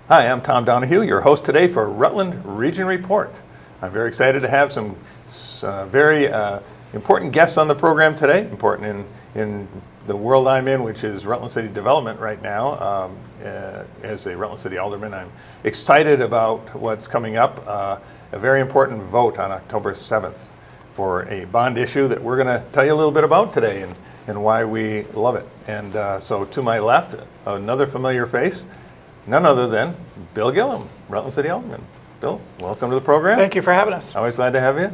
Hi, I'm Tom Donahue, your host today for Rutland Region Report. I'm very excited to have some very important guests on the program today, important in the world I'm in, which is Rutland City Development right now. As a Rutland City Alderman, I'm excited about what's coming up, a very important vote on October 7th for a bond issue that we're going to tell you a little bit about today and why we love it. And so to my left, another familiar face, none other than Bill Gillam, Rutland City Alderman. Bill, welcome to the program. Thank you for having us. Always glad to have you.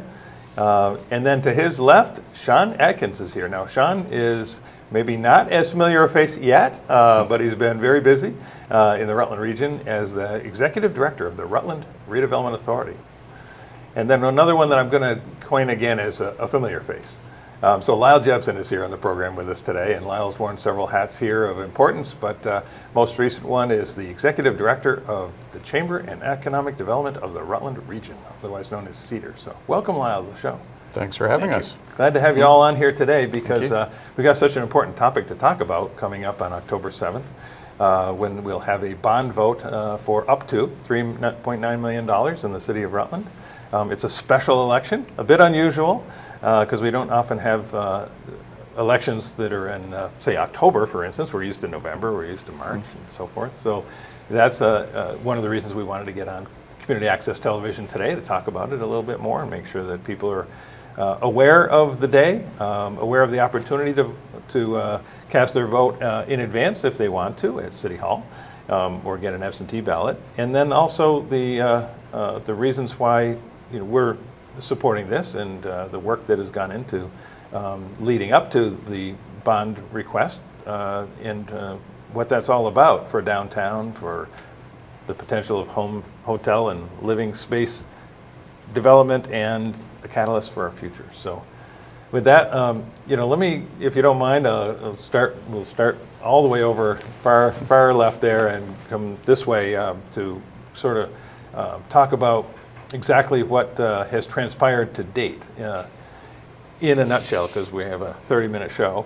And then to his left, Sean Adkins is here. Now, Sean is maybe not as familiar a face yet, but he's been very busy in the Rutland region as the Executive Director of the Rutland Redevelopment Authority. And then another one that I'm going to coin again as a familiar face. So Lyle Jepson is here on the program with us today, and Lyle's worn several hats here of importance, but most recent one is the Executive Director of the Chamber and Economic Development of the Rutland region, otherwise known as CEDRR. So welcome, Lyle, to the show. Thanks for having us. Glad to have you all on here today because we've got such an important topic to talk about coming up on October 7th, when we'll have a bond vote for up to $3.9 million in the city of Rutland. It's a special election, a bit unusual, because we don't often have elections that are in, say, October, for instance. We're used to November, we're used to March, and so forth. So that's one of the reasons we wanted to get on Community Access Television today to talk about it a little bit more and make sure that people are aware of the day, aware of the opportunity to cast their vote in advance if they want to at City Hall, or get an absentee ballot. And then also the reasons why we're supporting this and the work that has gone into leading up to the bond request and what that's all about for downtown, for the potential of home, hotel, and living space development and a catalyst for our future. So with that, let me, if you don't mind, we'll start all the way over far left there and come this way to sort of talk about exactly what has transpired to date in a nutshell, because we have a 30-minute show.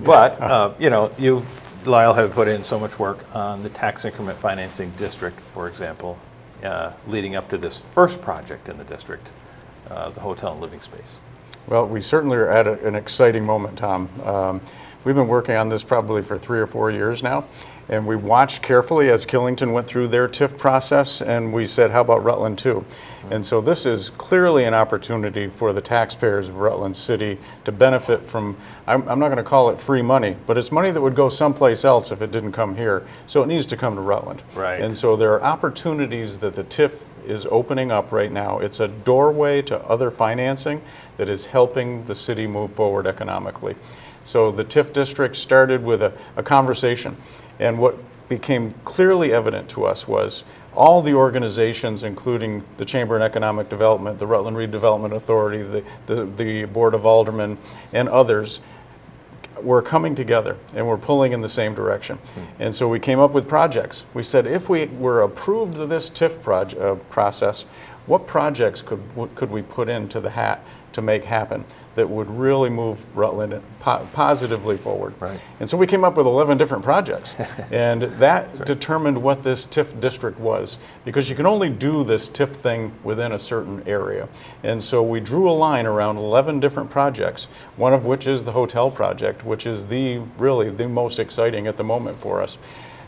But, you, Lyle, have put in so much work on the tax increment financing district, for example, leading up to this first project in the district, the hotel and living space. Well, we certainly are at an exciting moment, Tom. We've been working on this probably for 3 or 4 years now, and we watched carefully as Killington went through their TIF process, and we said, how about Rutland too? And so this is clearly an opportunity for the taxpayers of Rutland City to benefit from, I'm not going to call it free money, but it's money that would go someplace else if it didn't come here, so it needs to come to Rutland. Right. And so there are opportunities that the TIF is opening up right now. It's a doorway to other financing that is helping the city move forward economically. So the TIF district started with a conversation, and what became clearly evident to us was all the organizations, including the Chamber and Economic Development, the Rutland Redevelopment Authority, the Board of Aldermen, and others, were coming together and we're pulling in the same direction. And so we came up with projects. We said, if we were approved of this TIF process, what projects could we put into the hat to make happen that would really move Rutland positively forward? Right. And so we came up with 11 different projects, and that determined what this TIF district was, because you can only do this TIF thing within a certain area. And so we drew a line around 11 different projects, one of which is the hotel project, which is really the most exciting at the moment for us.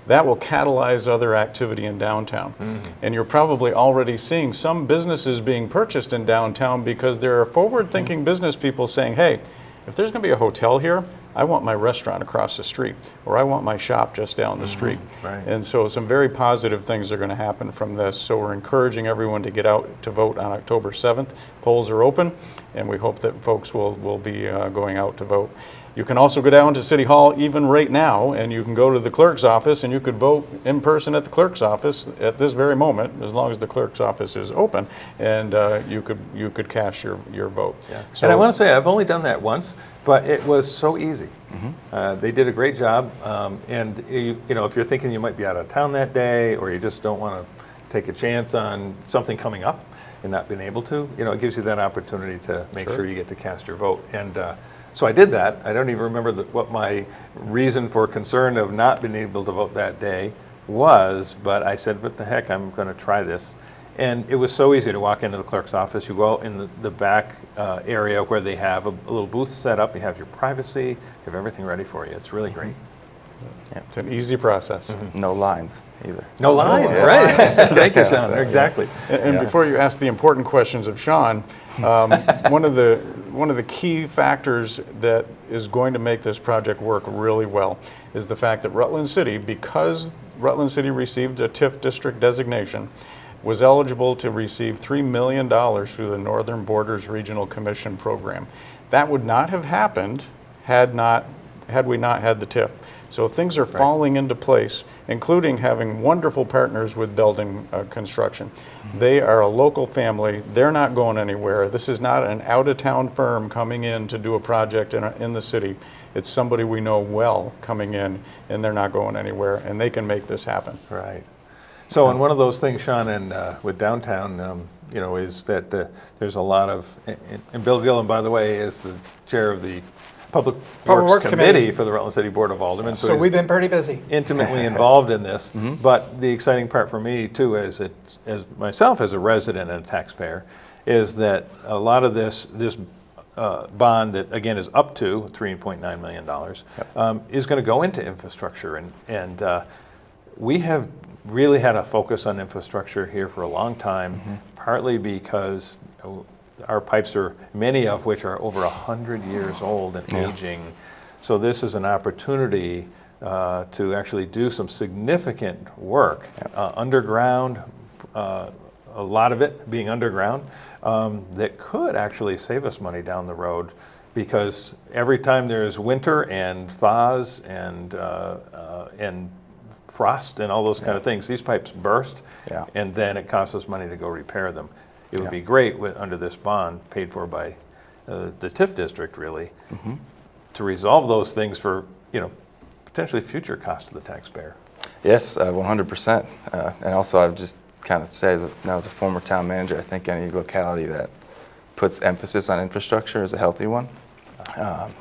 That will catalyze other activity in downtown. And you're probably already seeing some businesses being purchased in downtown because there are forward-thinking business people saying, hey, if there's going to be a hotel here, I want my restaurant across the street, or I want my shop just down the street. Right. And so some very positive things are going to happen from this. So we're encouraging everyone to get out to vote on October 7th. Polls are open, and we hope that folks will be going out to vote. You can also go down to City Hall even right now, and you can go to the clerk's office and you could vote in person at the clerk's office at this very moment, as long as the clerk's office is open, and you could cast your vote. Yeah. So, and I want to say I've only done that once, but it was so easy. They did a great job, and if you're thinking you might be out of town that day, or you just don't want to take a chance on something coming up and not being able to, it gives you that opportunity to make sure you get to cast your vote. And so I did that. I don't even remember what my reason for concern of not being able to vote that day was, but I said, what the heck, I'm going to try this. And it was so easy to walk into the clerk's office. You go out in the back area where they have a little booth set up. You have your privacy. You have everything ready for you. It's really great. Yeah, it's an easy process. No lines either. No lines, right? Thank you, Sean. Exactly. And before you ask the important questions of Sean, one of the key factors that is going to make this project work really well is the fact that Rutland City, because Rutland City received a TIF district designation, was eligible to receive $3 million through the Northern Borders Regional Commission program. That would not have happened had we not had the TIF. So things are falling into place, including having wonderful partners with Belden Construction. They are a local family. They're not going anywhere. This is not an out-of-town firm coming in to do a project in the city. It's somebody we know well coming in, and they're not going anywhere, and they can make this happen. Right. So, and one of those things, Sean, and with downtown, is that there's a lot of, and Bill Gillam, by the way, is the chair of the Public Works Committee for the Rutland City Board of Aldermen. So we've been pretty busy. Intimately involved in this. But the exciting part for me, too, as myself as a resident and a taxpayer, is that a lot of this bond that, again, is up to $3.9 million, is going to go into infrastructure. And we have really had a focus on infrastructure here for a long time, partly because our pipes are, many of which are over 100 years old and aging. So this is an opportunity to actually do some significant work underground, a lot of it being underground, that could actually save us money down the road, because every time there's winter and thaws and frost and all those kind of things, these pipes burst, and then it costs us money to go repair them. It would be great under this bond paid for by the TIF district, really, to resolve those things for potentially future cost to the taxpayer. Yes, 100%. And also, I would just kind of say, as a former town manager, I think any locality that puts emphasis on infrastructure is a healthy one.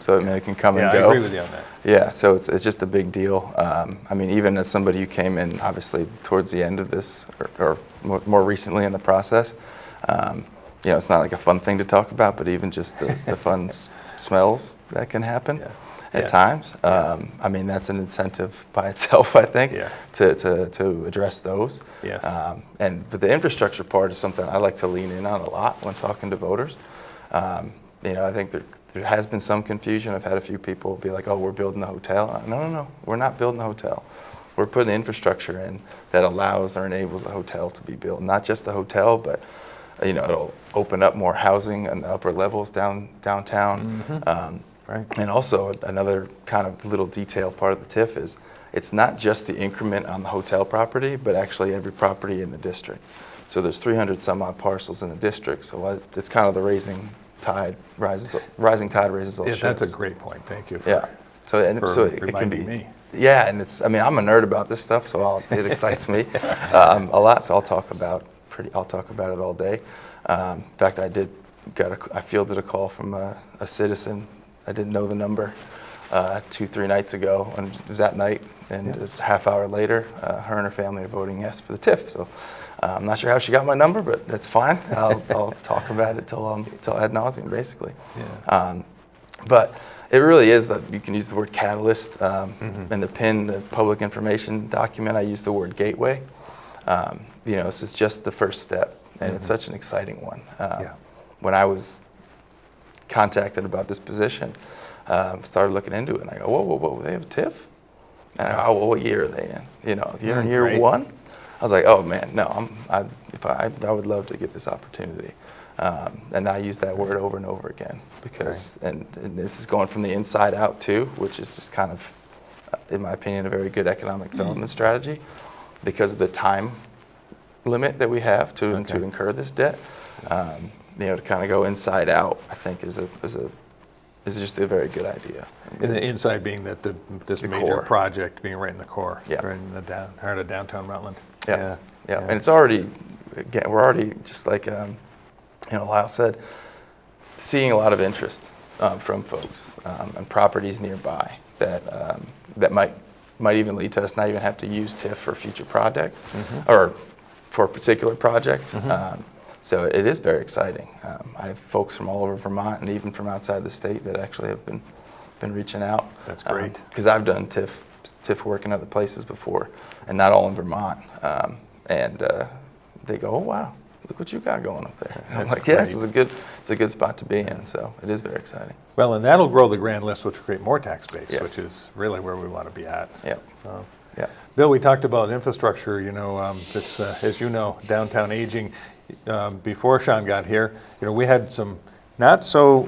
So it can come and go. Yeah, I agree with you on that. Yeah, so it's just a big deal. I mean, even as somebody who came in, obviously, towards the end of this, or more recently in the process, it's not like a fun thing to talk about, but even just the fun smells that can happen at times. I mean, that's an incentive by itself, I think, to address those. Yes. But the infrastructure part is something I like to lean in on a lot when talking to voters. I think there has been some confusion. I've had a few people be like, oh, we're building the hotel. No, we're not building the hotel. We're putting infrastructure in that allows or enables the hotel to be built. Not just the hotel, but it'll open up more housing on the upper levels downtown. Right. And also another kind of little detail part of the TIF is it's not just the increment on the hotel property, but actually every property in the district. So there's 300 some odd parcels in the district. So it's kind of the rising tide raises all ships. That's a great point. Thank you for, it can be me. Yeah, and I'm a nerd about this stuff, so it excites me a lot. So I'll talk about it all day. In fact, I fielded a call from a citizen. I didn't know the number 2-3 nights ago, and it was that night. And a half hour later, her and her family are voting yes for the TIF. So I'm not sure how she got my number, but that's fine. I'll talk about it till ad nauseum, basically. Yeah. But it really is that you can use the word catalyst. In the PIN, the public information document, I use the word gateway. This is just the first step, and it's such an exciting one. When I was contacted about this position, started looking into it, and I go, whoa, they have a TIF? And I go, what year are they in? You're in year one? I was like, oh man, no, I would love to get this opportunity. And I use that word over and over again because, and this is going from the inside out too, which is just kind of, in my opinion, a very good economic development strategy because of the time limit that we have to incur this debt. To kind of go inside out, I think is just a very good idea. And the inside being that this major core project being right in the core, right in the heart of downtown Rutland. Yeah. And it's already, again, we're already just like Lyle said, seeing a lot of interest from folks and properties nearby that might might even lead to us not even have to use TIF for a future project or for a particular project. So it is very exciting. I have folks from all over Vermont and even from outside the state that actually have been reaching out. That's great. Because I've done TIF work in other places before, and not all in Vermont. And they go, "Oh wow, look what you got going up there." And I'm like, great. "Yes, it's a good spot to be in." So it is very exciting. Well, and that'll grow the grand list, which will create more tax base, Yes. which is really where we want to be at. Yeah. Yeah. Bill, we talked about infrastructure. It's as you know, downtown aging. Before Sean got here, we had some not so.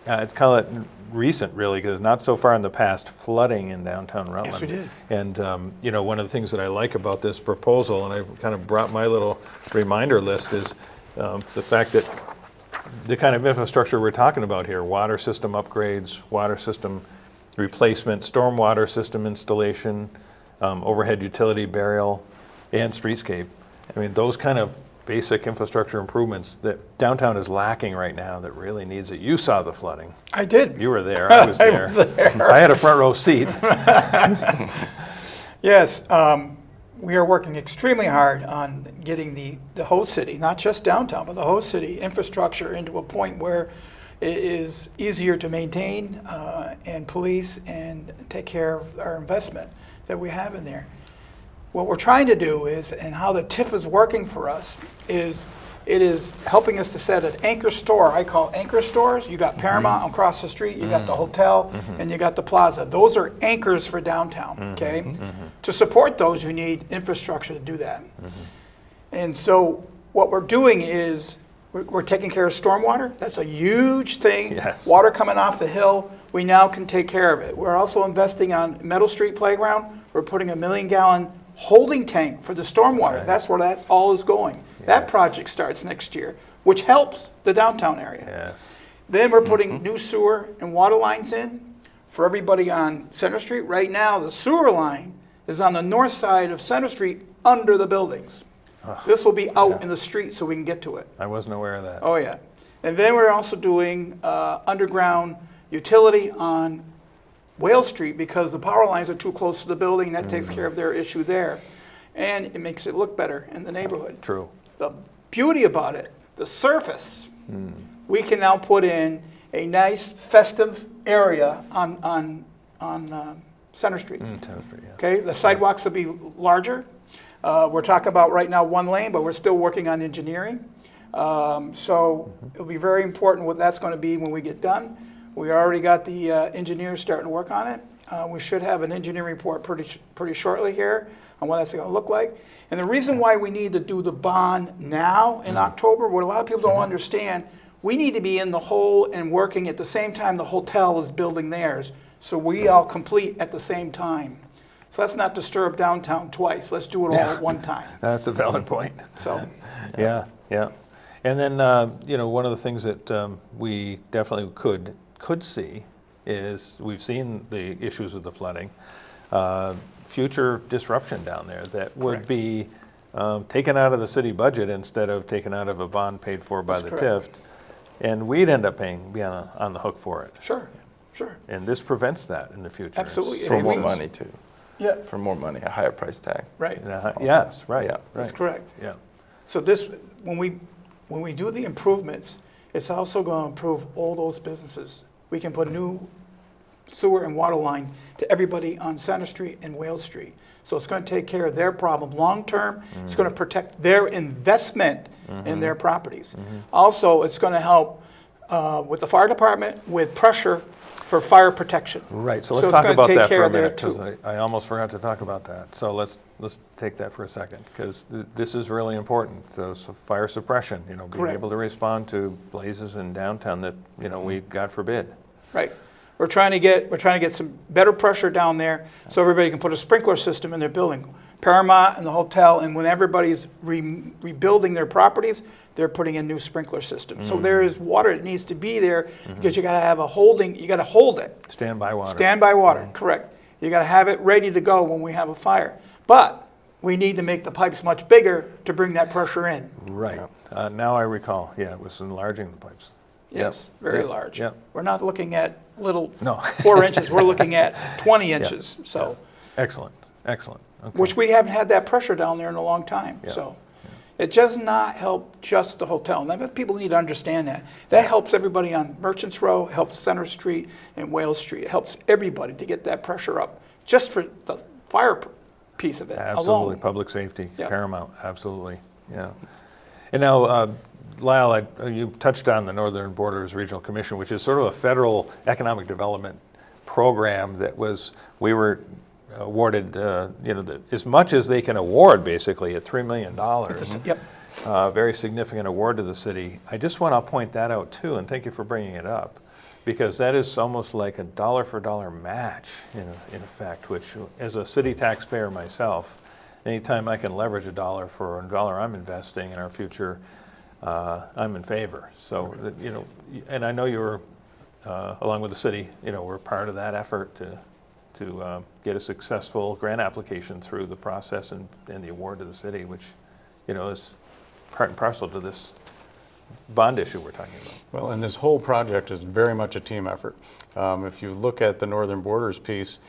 It's kind of recent, really, because not so far in the past, flooding in downtown Rutland. Yes, we did. And one of the things that I like about this proposal, and I kind of brought my little reminder list, is the fact that the kind of infrastructure we're talking about here: water system upgrades, water system replacement, stormwater system installation, overhead utility burial, and streetscape. I mean, those kind of basic infrastructure improvements that downtown is lacking right now that really needs it. You saw the flooding. I did. You were there. I was there. I was there. I had a front row seat. Yes, we are working extremely hard on getting the whole city, not just downtown, but the whole city infrastructure into a point where it is easier to maintain and police and take care of our investment that we have in there. What we're trying to do is, and how the TIF is working for us, is it is helping us to set an anchor store. I call anchor stores. You got Paramount across the street, you got the hotel, and you got the plaza. Those are anchors for downtown, okay? To support those, you need infrastructure to do that. And so what we're doing is we're taking care of stormwater. That's a huge thing. Yes. Water coming off the hill, we now can take care of it. We're also investing on Meadow Street Playground. We're putting a 1 million gallon holding tank for the stormwater. Right. That's where that all is going. That Yes. project starts next year, which helps the downtown area. Yes. Then we're putting new sewer and water lines in for everybody on Center Street. Right now, the sewer line is on the north side of Center Street under the buildings. This will be out in the street so we can get to it. I wasn't aware of that. Oh, yeah. And then we're also doing underground utility on Whale Street because the power lines are too close to the building. That takes care of their issue there. And it makes it look better in the neighborhood. True. The beauty about it, the surface, we can now put in a nice festive area on Center Street. Center Street, yeah. Okay, the sidewalks will be larger. We're talking about right now 1 lane, but we're still working on engineering. So it'll be very important what that's going to be when we get done. We already got the engineers starting to work on it. We should have an engineering report pretty shortly here on what that's going to look like. And the reason why we need to do the bond now in October, what a lot of people don't understand, we need to be in the hole and working at the same time the hotel is building theirs. So we all complete at the same time. So let's not disturb downtown twice. Let's do it all at one time. That's a valid point. So, Yeah. And then, one of the things that we definitely could see is we've seen the issues with the flooding, future disruption down there that would Correct. be taken out of the city budget instead of taken out of a bond paid for by That's the correct. TIF, and we'd end up being on the hook for it. sure. And this prevents that in the future. Absolutely. For If more we- money too. Yeah, For more money, a higher price tag. right. Yes, right. Yeah. That's right. correct. Yeah. So this, when we do the improvements, it's also going to improve all those businesses. We can put a new sewer and water line to everybody on Center Street and Whale Street. So it's going to take care of their problem long-term. It's going to protect their investment in their properties. Also, it's going to help with the fire department with pressure for fire protection. Right, so it's let's talk gonna about take that care for a of there, minute, because too. I almost forgot to talk about that. So let's take that for a second, because this is really important. So fire suppression, being Correct. able to respond to blazes in downtown that, we, God forbid. Right. We're trying to get some better pressure down there so everybody can put a sprinkler system in their building. Paramount and the hotel, and when everybody's rebuilding their properties, they're putting in new sprinkler systems. So there is water that needs to be there because you got to have you got to hold it. Standby water. Standby water, correct. You got to have it ready to go when we have a fire. But we need to make the pipes much bigger to bring that pressure in. Right. Now I recall, it was enlarging the pipes. Yes, very large. Yep. We're not looking at little No. 4 inches. We're looking at 20 inches. So Excellent, excellent. Okay. which we haven't had that pressure down there in a long time. Yeah. So it does not help just the hotel. And people need to understand that. That helps everybody on Merchants Row, helps Center Street and Wales Street. It helps everybody to get that pressure up just for the fire piece of it Absolutely, alone. public safety, Yep. paramount, absolutely, yeah. And now, Lyle, you touched on the Northern Borders Regional Commission, which is sort of a federal economic development program that we were awarded, as much as they can award, basically, at $3 million. Yep. Very significant award to the city. I just want to point that out too, and thank you for bringing it up, because that is almost like a dollar for dollar match in effect, which as a city taxpayer myself, anytime I can leverage a dollar for a dollar I'm investing in our future, I'm in favor. So, and I know you were, along with the city, we're part of that effort to get a successful grant application through the process and the award to the city, which, is part and parcel to this bond issue we're talking about. Well, and this whole project is very much a team effort. If you look at the Northern Borders piece,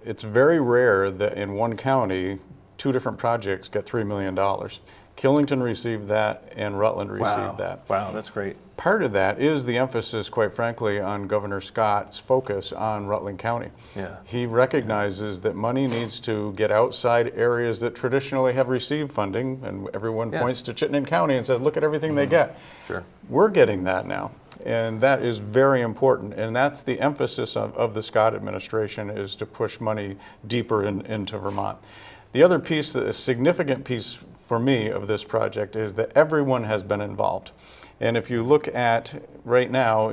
it's very rare that in one county, 2 different projects get $3 million. Killington received that and Rutland received that. Wow, that's great. Part of that is the emphasis, quite frankly, on Governor Scott's focus on Rutland County. Yeah. He recognizes that money needs to get outside areas that traditionally have received funding, and everyone points to Chittenden County and says, look at everything they get. Sure. We're getting that now, and that is very important, and that's the emphasis of the Scott administration, is to push money deeper into Vermont. The other piece, a significant piece for me of this project, is that everyone has been involved. And if you look at right now,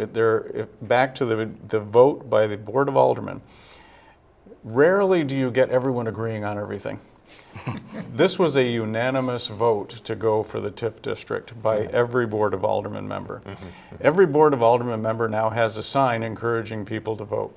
back to the vote by the Board of Aldermen, rarely do you get everyone agreeing on everything. This was a unanimous vote to go for the TIF district by every Board of Aldermen member. Every Board of Aldermen member now has a sign encouraging people to vote.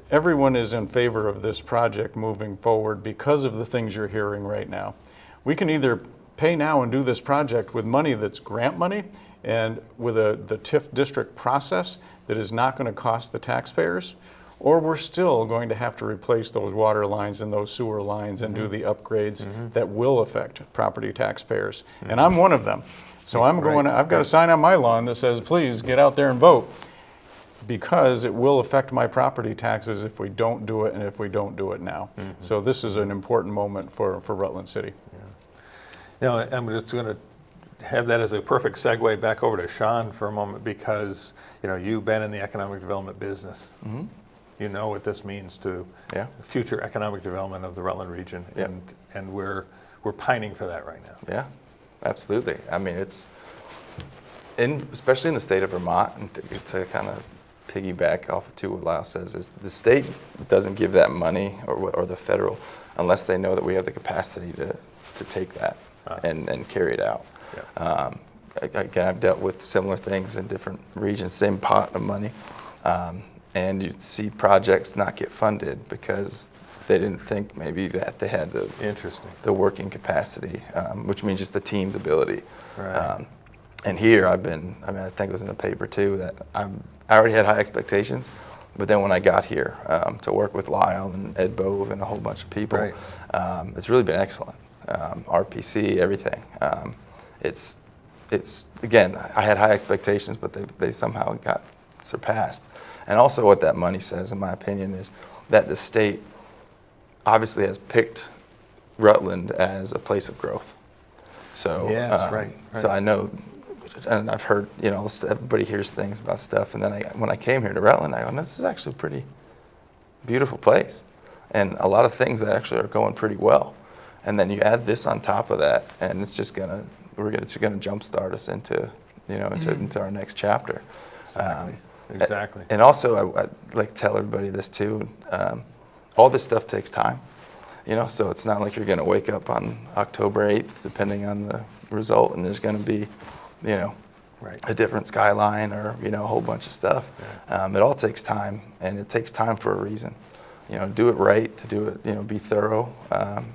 Everyone is in favor of this project moving forward because of the things you're hearing right now. We can either pay now and do this project with money that's grant money and with the TIF district process that is not going to cost the taxpayers, or we're still going to have to replace those water lines and those sewer lines and do the upgrades that will affect property taxpayers. And I'm one of them. So I've got a sign on my lawn that says, please get out there and vote, because it will affect my property taxes if we don't do it and if we don't do it now. So this is an important moment for Rutland City. Now, I'm just going to have that as a perfect segue back over to Sean for a moment, because you've been in the economic development business. You know what this means to future economic development of the Rutland region, and we're pining for that right now. Yeah, absolutely. I mean, it's especially in the state of Vermont, and to kind of piggyback off to what Lyle says, is the state doesn't give that money, or the federal, unless they know that we have the capacity to take that and carry it out. Again, I've dealt with similar things in different regions, same pot of money, and you'd see projects not get funded because they didn't think maybe that they had the working capacity, which means just the team's ability. Right. And here I think it was in the paper too, that I already had high expectations, but then when I got here to work with Lyle and Ed Bove and a whole bunch of people, it's really been excellent. RPC, everything. It's again, I had high expectations, but they somehow got surpassed. And also what that money says, in my opinion, is that the state obviously has picked Rutland as a place of growth. So right. So I know, and I've heard, everybody hears things about stuff, and then when I came here to Rutland, I go, this is actually a pretty beautiful place, and a lot of things that actually are going pretty well. And then you add this on top of that, and it's gonna jumpstart us into our next chapter. Exactly. And also, I'd like to tell everybody this too. All this stuff takes time, so it's not like you're going to wake up on October 8th, depending on the result, and there's going to be, a different skyline or, a whole bunch of stuff. It all takes time, and it takes time for a reason. Do it right, to do it, be thorough,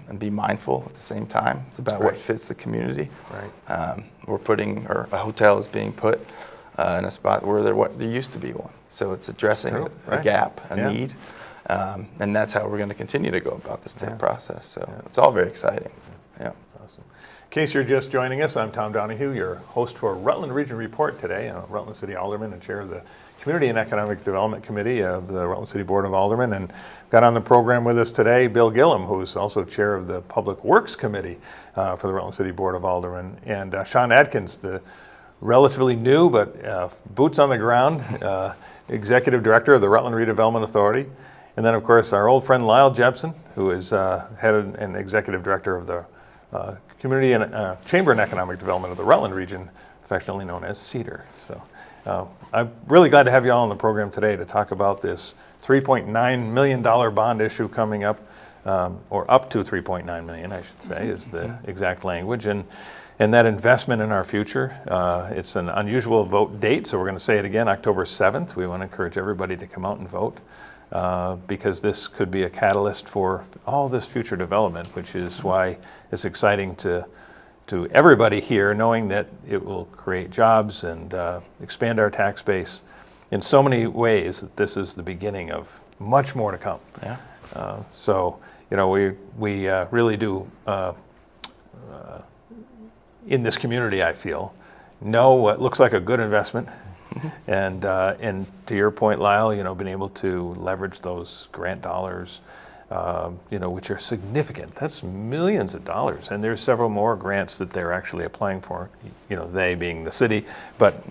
and be mindful at the same time. It's about what fits the community. Right. A hotel is being put in a spot where there used to be one. So it's addressing a gap, a need. And that's how we're going to continue to go about this TIF process. So it's all very exciting. Yeah. That's awesome. In case you're just joining us, I'm Tom Donahue, your host for Rutland Region Report today. I'm Rutland City Alderman and chair of the Community and Economic Development Committee of the Rutland City Board of Aldermen. And got on the program with us today Bill Gillam, who's also chair of the Public Works Committee for the Rutland City Board of Aldermen. And Sean Adkins, the relatively new but boots on the ground executive director of the Rutland Redevelopment Authority. And then, of course, our old friend Lyle Jepson, who is head and executive director of the Community and Chamber and Economic Development of the Rutland region, affectionately known as CEDRR. So I'm really glad to have you all on the program today to talk about this $3.9 million bond issue coming up, or up to $3.9 million, I should say, is the exact language, and that investment in our future. It's an unusual vote date, so we're going to say it again, October 7th. We want to encourage everybody to come out and vote. Because this could be a catalyst for all this future development, which is why it's exciting to everybody here, knowing that it will create jobs and expand our tax base in so many ways that this is the beginning of much more to come. Yeah. So, you know, we really do, in this community, I feel, know what looks like a good investment. And to your point, Lyle, you know, being able to leverage those grant dollars, you know, which are significant. That's millions of dollars, and there's several more grants that they're actually applying for. You know, they being the city, but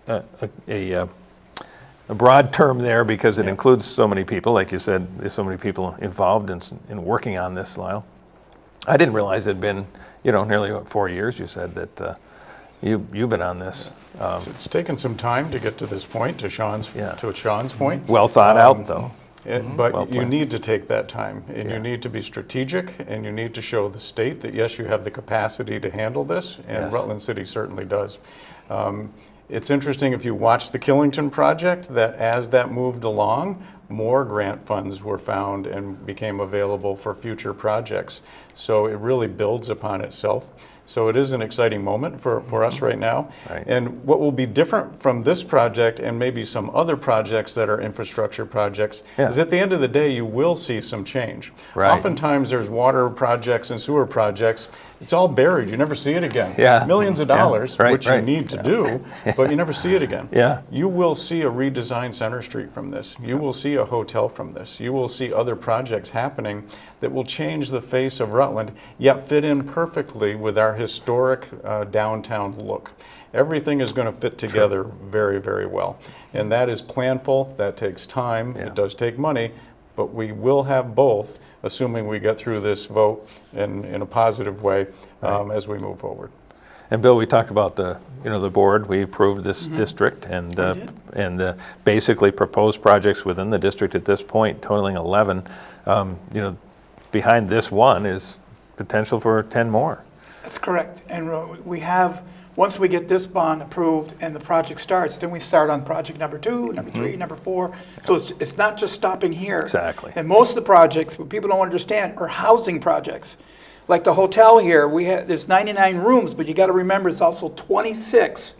a broad term there because it includes so many people. Like you said, there's so many people involved in working on this, Lyle. I didn't realize it'd been, you know, nearly 4 years. You said that. You've been on this. It's taken some time to get to this point, to Sean's point. Well thought out, though. But Well you planned. need to take that time, and you need to be strategic, and you need to show the state that, yes, you have the capacity to handle this, and Yes. Rutland City certainly does. It's interesting if you watch the Killington project, that as that moved along, more grant funds were found and became available for future projects. So it really builds upon itself. So it is an exciting moment for us right now. Right. And what will be different from this project and maybe some other projects that are infrastructure projects is at the end of the day, you will see some change. Right. Oftentimes there's water projects and sewer projects. It's all buried. You never see it again. Yeah. Millions of Yeah. dollars, Right, which right. you need to do, but you never see it again. Yeah. You will see a redesigned Center Street from this. You will see a hotel from this. You will see other projects happening that will change the face of Rutland, yet fit in perfectly with our historic downtown look. Everything is going to fit together very, very well. And that is planful, that takes time, Yeah. it does take money, but we will have both, assuming we get through this vote in a positive way as we move forward. And Bill, we talked about the board. We approved this district and basically proposed projects within the district at this point, totaling 11. Behind this one is potential for 10 more. That's correct. And we have, once we get this bond approved and the project starts, then we start on project number 2, number 3, number 4. So it's not just stopping here. Exactly. And most of the projects, what people don't understand, are housing projects. Like the hotel here, there's 99 rooms, but you got to remember it's also 26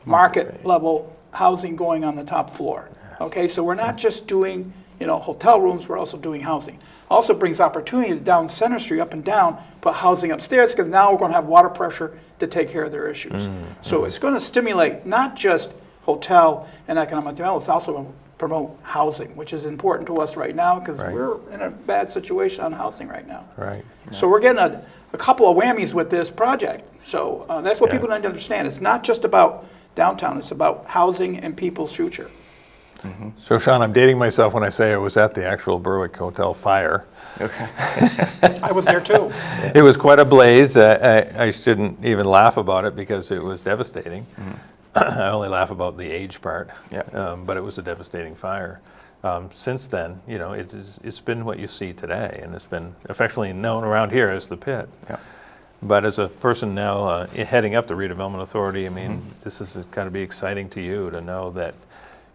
market level housing going on the top floor. Okay, so we're not just doing, hotel rooms, we're also doing housing. Also brings opportunity down Center Street, up and down, put housing upstairs, because now we're going to have water pressure to take care of their issues. So it's going to stimulate not just hotel and economic development, it's also going to promote housing, which is important to us right now, because we're in a bad situation on housing right now. Right. So we're getting a couple of whammies with this project. So that's what people need to understand. It's not just about downtown, it's about housing and people's future. So Sean, I'm dating myself when I say I was at the actual Berwick Hotel fire. Okay. I was there too. It was quite a blaze. I shouldn't even laugh about it because it was devastating. I only laugh about the age part, but it was a devastating fire. Since then, it's been what you see today, and it's been affectionately known around here as the pit. Yeah. But as a person now heading up the Redevelopment Authority, I mean, this has got to be exciting to you to know that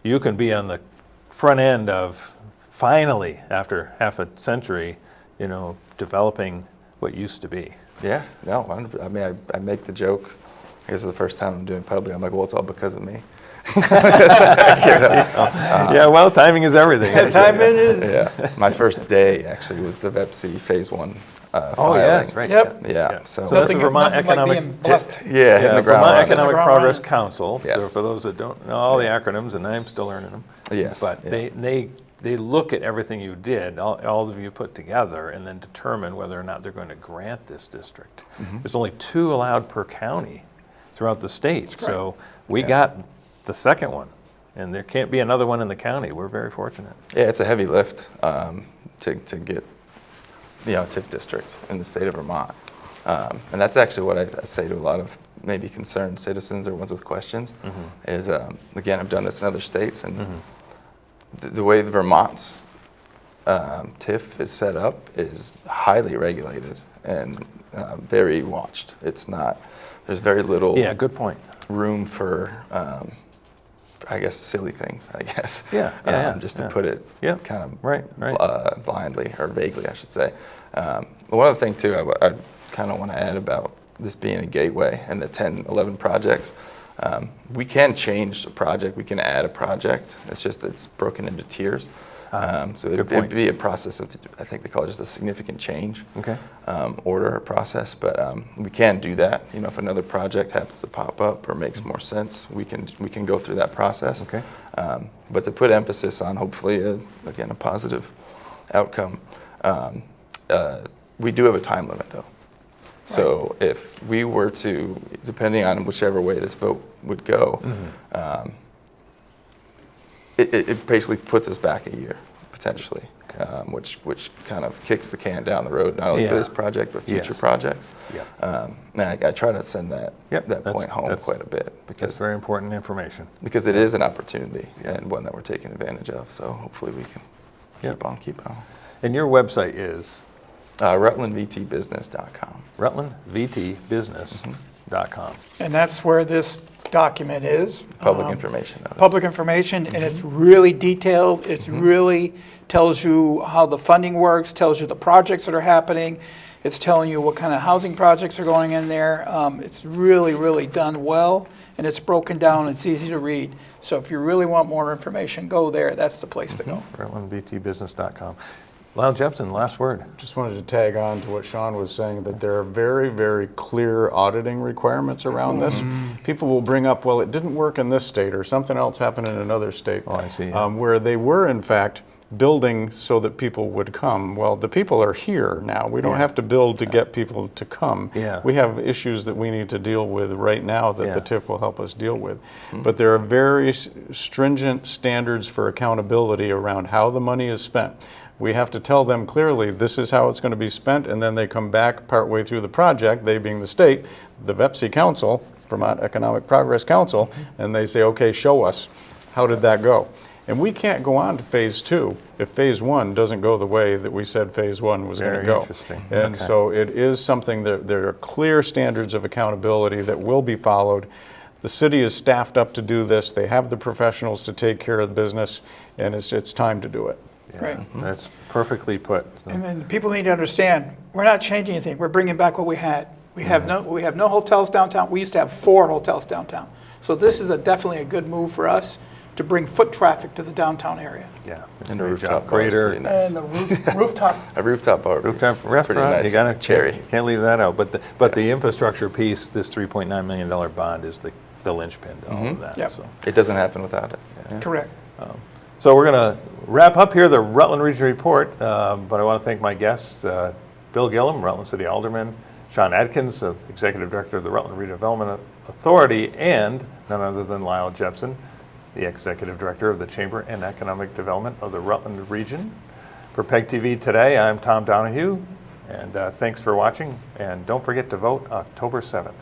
you can be on the front end of finally, after half a century, developing what used to be. Yeah, no, I mean, I make the joke. I guess it's the first time I'm doing public. I'm like, well, it's all because of me. Yeah, well, timing is everything. Time it is. Yeah, my first day actually was the VEPC Phase 1 Oh, filing. yes, right. Yep. Yeah, so, So that's the Vermont nothing like Economic- being blessed. yeah, hitting the ground Vermont running. Economic Ground Progress running. Council, so Yes. for those that don't know all the acronyms, and I'm still learning them. Yes, But yeah. they look at everything you did, all of you put together, and then determine whether or not they're going to grant this district. There's only 2 allowed per county throughout the state, so we got the second one, and there can't be another one in the county. We're very fortunate. Yeah, it's a heavy lift to get, TIF district in the state of Vermont. And that's actually what I say to a lot of maybe concerned citizens or ones with questions is, again, I've done this in other states, and the way Vermont's TIF is set up is highly regulated and very watched. It's not, there's very little Yeah, good point. room for, I guess, silly things, I guess. Just to put it kind of Right. blindly or vaguely, I should say. One other thing, too, I kind of want to add about this being a gateway and the 10, 11 projects. We can change a project. We can add a project. It's just it's broken into tiers. So it'd be a process of, I think they call it just a significant change order or process. But we can do that. If another project happens to pop up or makes more sense, we can go through that process. But to put emphasis on hopefully, again, a positive outcome, we do have a time limit, though. So if we were to, depending on whichever way this vote would go, it basically puts us back a year, potentially, which kind of kicks the can down the road, not only for this project, but future projects. And I try to send that point home quite a bit. That's very important information. Because it is an opportunity and one that we're taking advantage of. So hopefully we can keep on. And your website is? RutlandVTBusiness.com. RutlandVTBusiness.com. And that's where this document is. Public information notice. Public information, and it's really detailed. It really tells you how the funding works, tells you the projects that are happening. It's telling you what kind of housing projects are going in there. It's really, really done well, and it's broken down. It's easy to read. So if you really want more information, go there. That's the place to go. RutlandVTBusiness.com. Lyle Jepson, last word. Just wanted to tag on to what Sean was saying, that there are very, very clear auditing requirements around this. People will bring up, well, it didn't work in this state, or something else happened in another state. Oh, I see. Where they were, in fact, building so that people would come. Well, the people are here now. We don't have to build to get people to come. We have issues that we need to deal with right now that the TIF will help us deal with. But there are very stringent standards for accountability around how the money is spent. We have to tell them clearly this is how it's going to be spent, and then they come back partway through the project, they being the state, the VEPC Council, Vermont Economic Progress Council, and they say, okay, show us, how did that go? And we can't go on to phase 2 if phase 1 doesn't go the way that we said phase 1 was going to go. Interesting. And so it is something that there are clear standards of accountability that will be followed. The city is staffed up to do this. They have the professionals to take care of the business, and it's time to do it. Right. That's perfectly put. So. And then people need to understand, we're not changing anything. We're bringing back what we had. We have no hotels downtown. We used to have 4 hotels downtown. So this is definitely a good move for us to bring foot traffic to the downtown area. Yeah. And a rooftop bar is Greater. pretty nice. And the rooftop. A rooftop bar. Rooftop is restaurant, pretty nice. you gotta cherry. Can't leave that out. But the infrastructure piece, this $3.9 million bond is the linchpin to all of that. Yep. So. It doesn't happen without it. Correct. So we're going to wrap up here the Rutland Region Report, but I want to thank my guests, Bill Gillam, Rutland City Alderman, Sean Adkins, Executive Director of the Rutland Redevelopment Authority, and none other than Lyle Jepson, the Executive Director of the Chamber and Economic Development of the Rutland Region. For PEG TV Today, I'm Tom Donahue, and thanks for watching, and don't forget to vote October 7th.